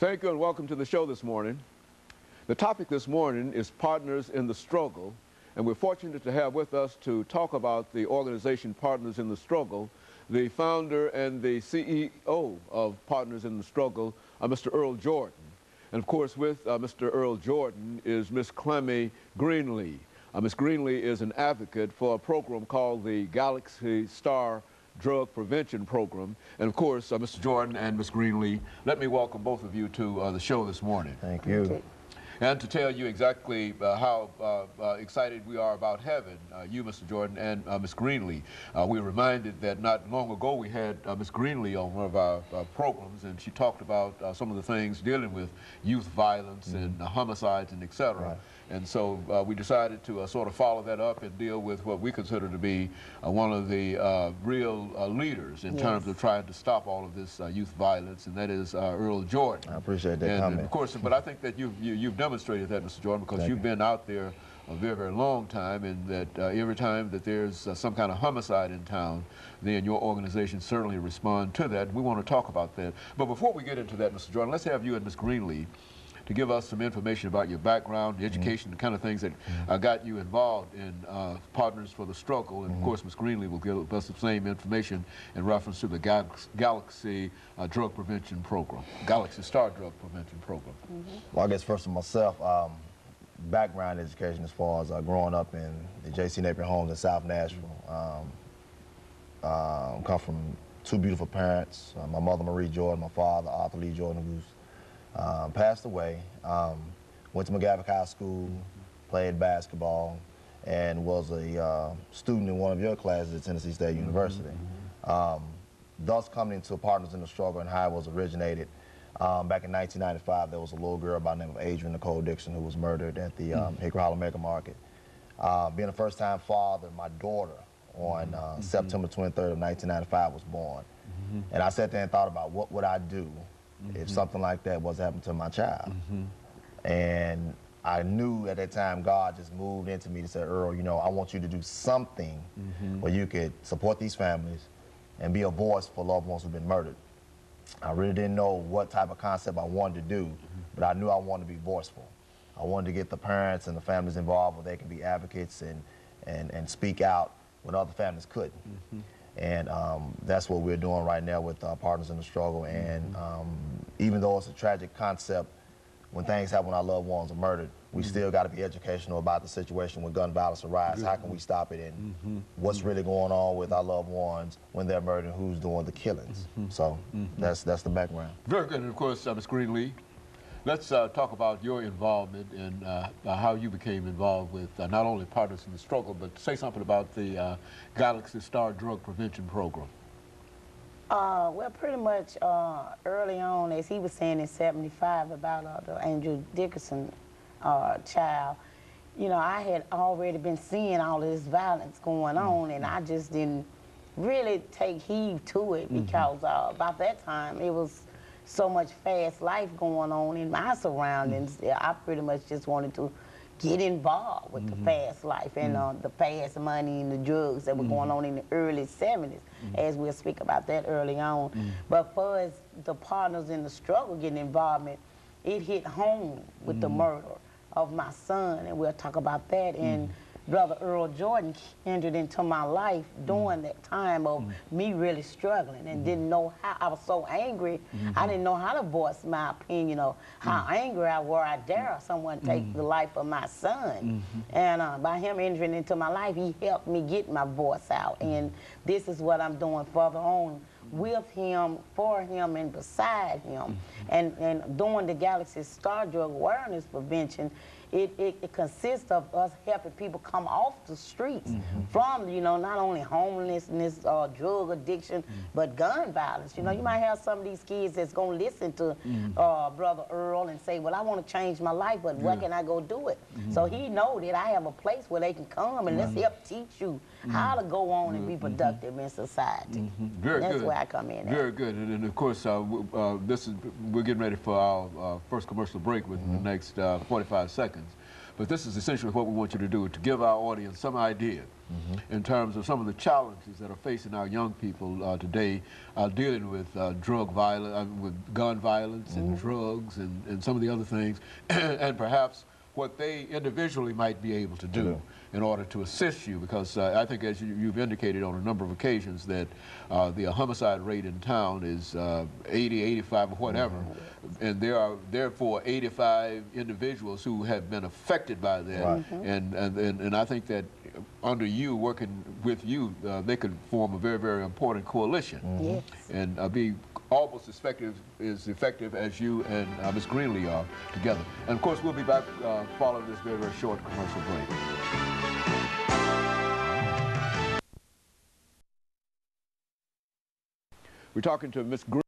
Thank you and welcome to the show this morning. The topic this morning is Partners in the Struggle, and we're fortunate to have with us to talk about the organization Partners in the Struggle, the founder and the CEO of Partners in the Struggle, Mr. EJordan1. And of course with Mr. EJordan1 is Ms. CGreenlee. Ms. Greenlee is an advocate for a program called the Galaxy Star Drug Prevention Program. And of course, Mr. Jordan and Ms. Greenlee, let me welcome both of you to the show this morning. Thank you. Okay. And to tell you exactly how excited we are about having you, Mr. Jordan, and Ms. Greenlee. We were reminded that not long ago we had Ms. Greenlee on one of our programs, and she talked about some of the things dealing with youth violence and homicides and et cetera. Right. And so we decided to sort of follow that up and deal with what we consider to be one of the real leaders in terms of trying to stop all of this youth violence, and that is EJordan1. I appreciate that and, comment. of course, but I think that you've demonstrated that, Mr. Jordan, because you've been out there a very, very long time, and that every time that there's some kind of homicide in town, then your organization certainly respond to that. We want to talk about that. But before we get into that, Mr. Jordan, let's have you and Ms. Greenlee to give us some information about your background, the education, the kind of things that got you involved in Partners for the Struggle. And of course, Ms. Greenlee will give us the same information in reference to the Galaxy Drug Prevention Program, Galaxy Star Drug Prevention Program. Well, I guess first of myself, background education as far as growing up in the J.C. Napier homes in South Nashville. Come from two beautiful parents, my mother Marie Jordan, my father Arthur Lee Jordan, who's passed away. Went to McGavick High School, played basketball, and was a student in one of your classes at Tennessee State University. Thus coming into Partners in the Struggle and how it was originated. Back in 1995, there was a little girl by the name of EJordan1 Dixon who was murdered at the Hickory Hollow Mega Market. Being a first-time father, my daughter on September 23rd of 1995 was born. And I sat there and thought about what would I do if something like that was happening to my child. And I knew at that time God just moved into me to say, Earl, you know, I want you to do something where you could support these families and be a voice for loved ones who've been murdered. I really didn't know what type of concept I wanted to do, but I knew I wanted to be voiceful. I wanted to get the parents and the families involved where they can be advocates and speak out when other families couldn't. And that's what we're doing right now with Partners in the Struggle. And even though it's a tragic concept, when things happen when our loved ones are murdered, we still got to be educational about the situation when gun violence arises. How can we stop it, and what's really going on with our loved ones when they're murdered, and who's doing the killings. So that's the background. Very good. And of course, Ms. Greenlee, let's talk about your involvement and how you became involved with not only Partners in the Struggle, but say something about the Galaxy Star Drug Prevention Program. Well, pretty much early on, as he was saying in '75 about the Andrew Dickerson child, you know, I had already been seeing all this violence going on, and I just didn't really take heed to it because about that time it was so much fast life going on in my surroundings. I pretty much just wanted to get involved with the fast life and the fast money and the drugs that were going on in the early '70s, as we'll speak about that early on. But for as the Partners in the Struggle getting involvement, it hit home with the murder of my son, and we'll talk about that. And Brother EJordan1 entered into my life during that time of me really struggling and didn't know how. I was so angry, I didn't know how to voice my opinion or how angry I were. I dare someone take the life of my son. And by him entering into my life, he helped me get my voice out. And this is what I'm doing further on with him, for him, and beside him. And doing the Galaxy Star Drug Awareness Prevention, it consists of us helping people come off the streets from, you know, not only homelessness or drug addiction, but gun violence. You know, you might have some of these kids that's going to listen to Brother Earl and say, well, I want to change my life, but where can I go do it? So he know that I have a place where they can come and let's help teach you how to go on and be productive in society. Very good. That's where I come in at. Very good. And of course, we're getting ready for our first commercial break within the next 45 seconds. But this is essentially what we want you to do, to give our audience some idea in terms of some of the challenges that are facing our young people today, dealing with drug violence, with gun violence and drugs and some of the other things, and perhaps what they individually might be able to do in order to assist you, because I think, as you've indicated on a number of occasions, that the homicide rate in town is 80, 85, or whatever, and there are therefore 85 individuals who have been affected by that, and I think that under you, working with you, they could form a very, very important coalition and be almost as effective as you and Ms. Greenlee are together. And of course, we'll be back following this very, very short commercial break. We're talking to Ms. Greenlee.